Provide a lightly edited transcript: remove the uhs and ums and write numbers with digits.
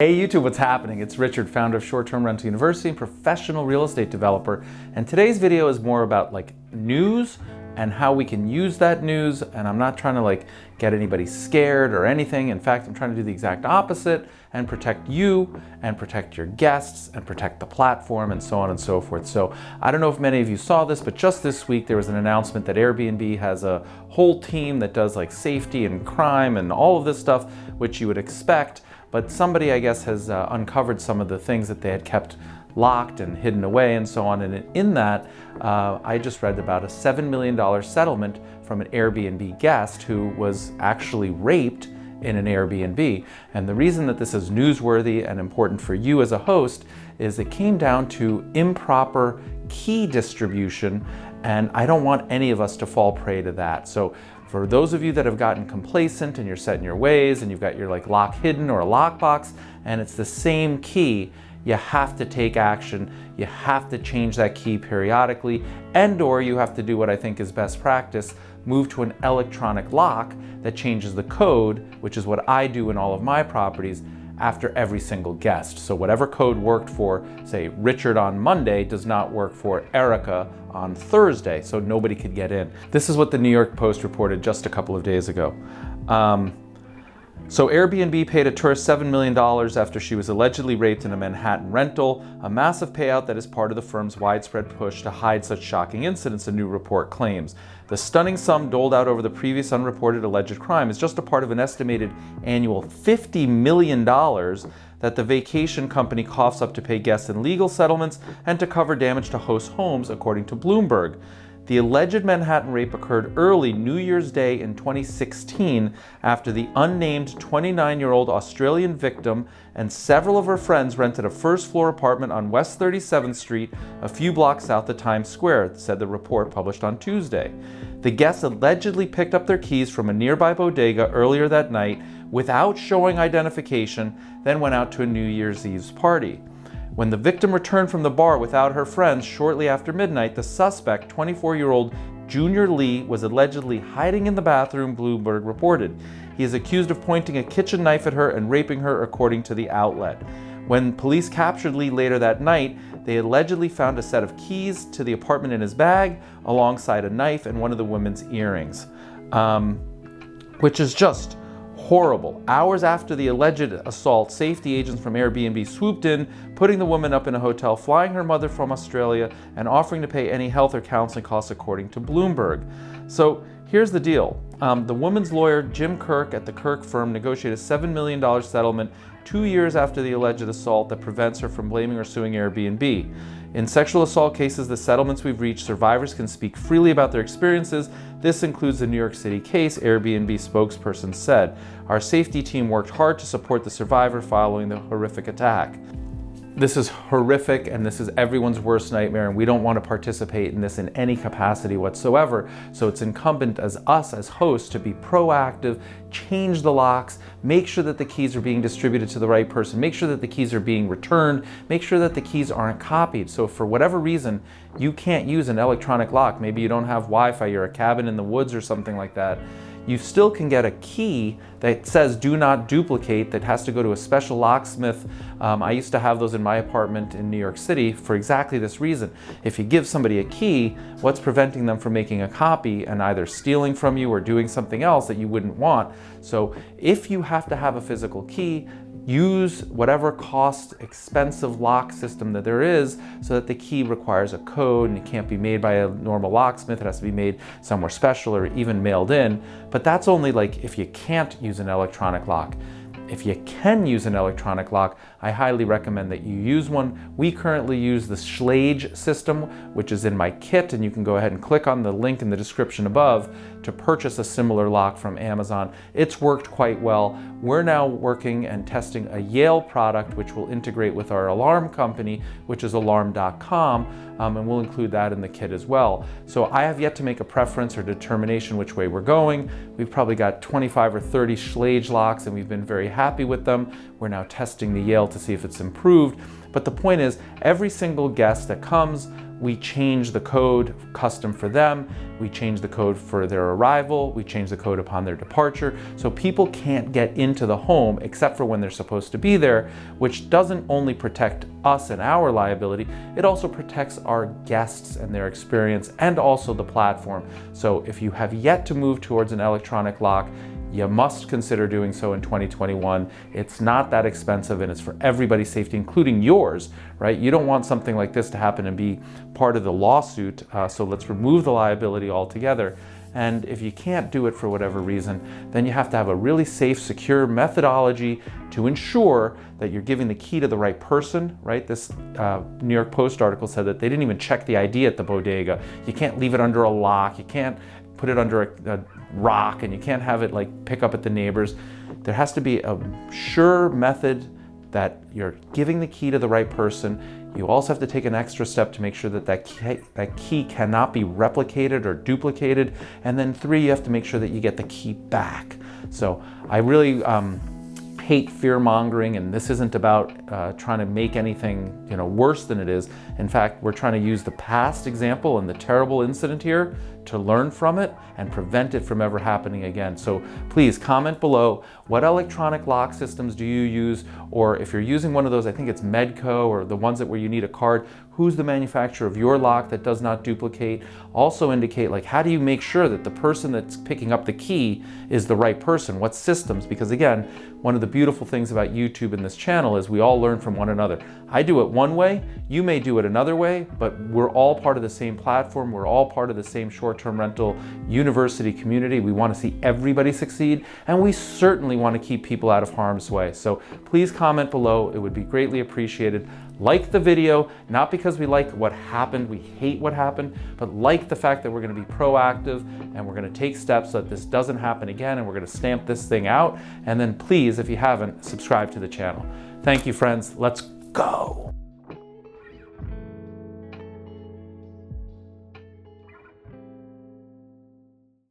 Hey YouTube, what's happening? It's Richard, founder of Short Term Rental University and professional real estate developer. And today's video is more about news and how we can use that news. And I'm not trying to get anybody scared or anything. In fact, I'm trying to do the exact opposite and protect you and protect your guests and protect the platform and so on and so forth. So I don't know if many of you saw this, but just this week there was an announcement that Airbnb has a whole team that does safety and crime and all of this stuff, which you would expect. But somebody, I guess, has uncovered some of the things that they had kept locked and hidden away and so on. And in that, I just read about a $7 million settlement from an Airbnb guest who was actually raped in an Airbnb. And the reason that this is newsworthy and important for you as a host is it came down to improper key distribution, and I don't want any of us to fall prey to that. So for those of you that have gotten complacent and you're set in your ways and you've got your lock hidden or a lockbox and it's the same key, you have to take action. You have to change that key periodically, or you have to do what I think is best practice, move to an electronic lock that changes the code, which is what I do in all of my properties, after every single guest. So whatever code worked for, say, Richard on Monday does not work for Erica on Thursday, so nobody could get in. This is what the New York Post reported just a couple of days ago. So Airbnb paid a tourist $7 million after she was allegedly raped in a Manhattan rental, a massive payout that is part of the firm's widespread push to hide such shocking incidents, a new report claims. The stunning sum doled out over the previous unreported alleged crime is just a part of an estimated annual $50 million that the vacation company coughs up to pay guests in legal settlements and to cover damage to host homes, according to Bloomberg. The alleged Manhattan rape occurred early New Year's Day in 2016 after the unnamed 29-year-old Australian victim and several of her friends rented a first-floor apartment on West 37th Street, a few blocks south of Times Square, said the report published on Tuesday. The guests allegedly picked up their keys from a nearby bodega earlier that night without showing identification, then went out to a New Year's Eve's party. When the victim returned from the bar without her friends shortly after midnight, the suspect, 24-year-old Junior Lee, was allegedly hiding in the bathroom, Bloomberg reported. He is accused of pointing a kitchen knife at her and raping her, according to the outlet. When police captured Lee later that night, they allegedly found a set of keys to the apartment in his bag, alongside a knife and one of the woman's earrings, which is just horrible. Hours after the alleged assault, safety agents from Airbnb swooped in, putting the woman up in a hotel, flying her mother from Australia, and offering to pay any health or counseling costs, according to Bloomberg. So here's the deal. The woman's lawyer, Jim Kirk, at the Kirk firm, negotiated a $7 million settlement 2 years after the alleged assault that prevents her from blaming or suing Airbnb. In sexual assault cases, the settlements we've reached, survivors can speak freely about their experiences. This includes the New York City case, Airbnb spokesperson said. Our safety team worked hard to support the survivor following the horrific attack. This is horrific, and this is everyone's worst nightmare, and we don't want to participate in this in any capacity whatsoever. So it's incumbent as us as hosts to be proactive, change the locks, make sure that the keys are being distributed to the right person, make sure that the keys are being returned, make sure that the keys aren't copied. So if for whatever reason you can't use an electronic lock, maybe you don't have Wi-Fi, you're a cabin in the woods or something like that, you still can get a key that says do not duplicate, that has to go to a special locksmith. I used to have those in my apartment in New York City for exactly this reason. If you give somebody a key, what's preventing them from making a copy and either stealing from you or doing something else that you wouldn't want? So if you have to have a physical key, use whatever cost expensive lock system that there is, so that the key requires a code and it can't be made by a normal locksmith. It has to be made somewhere special or even mailed in. But that's only if you can't use an electronic lock. If you can use an electronic lock, I highly recommend that you use one. We currently use the Schlage system, which is in my kit, and you can go ahead and click on the link in the description above to purchase a similar lock from Amazon. It's worked quite well. We're now working and testing a Yale product, which will integrate with our alarm company, which is alarm.com, and we'll include that in the kit as well. So I have yet to make a preference or determination which way we're going. We've probably got 25 or 30 Schlage locks, and we've been very happy with them. We're now testing the Yale to see if it's improved. But the point is, every single guest that comes, we change the code custom for them, we change the code for their arrival, we change the code upon their departure, so people can't get into the home except for when they're supposed to be there, which doesn't only protect us and our liability, it also protects our guests and their experience, and also the platform. So if you have yet to move towards an electronic lock, you must consider doing so in 2021. It's not that expensive, and it's for everybody's safety, including yours, right? You don't want something like this to happen and be part of the lawsuit, so let's remove the liability altogether. And if you can't do it for whatever reason, then you have to have a really safe, secure methodology to ensure that you're giving the key to the right person, right? This New York Post article said that they didn't even check the ID at the bodega. You can't leave it under a lock. You can't put it under a rock, and you can't have it like pick up at the neighbors. There has to be a sure method that you're giving the key to the right person. You also have to take an extra step to make sure that that key cannot be replicated or duplicated. And then 3, you have to make sure that you get the key back. So I really hate fear mongering, and this isn't about trying to make anything worse than it is. In fact, we're trying to use the past example and the terrible incident here to learn from it and prevent it from ever happening again. So please comment below, what electronic lock systems do you use? Or if you're using one of those, I think it's Medco, or the ones where you need a card, who's the manufacturer of your lock that does not duplicate? Also indicate, like, how do you make sure that the person that's picking up the key is the right person? What systems? Because again, one of the beautiful things about YouTube and this channel is we all learn from one another. I do it one way, you may do it another way, but we're all part of the same platform. We're all part of the same short-term rental university community. We want to see everybody succeed, and we certainly want to keep people out of harm's way. So please comment below. It would be greatly appreciated. Like the video, not because we like what happened, we hate what happened, but like the fact that we're going to be proactive and we're going to take steps so that this doesn't happen again, and we're going to stamp this thing out. And then please, if you haven't, subscribe to the channel. Thank you, friends. Let's go.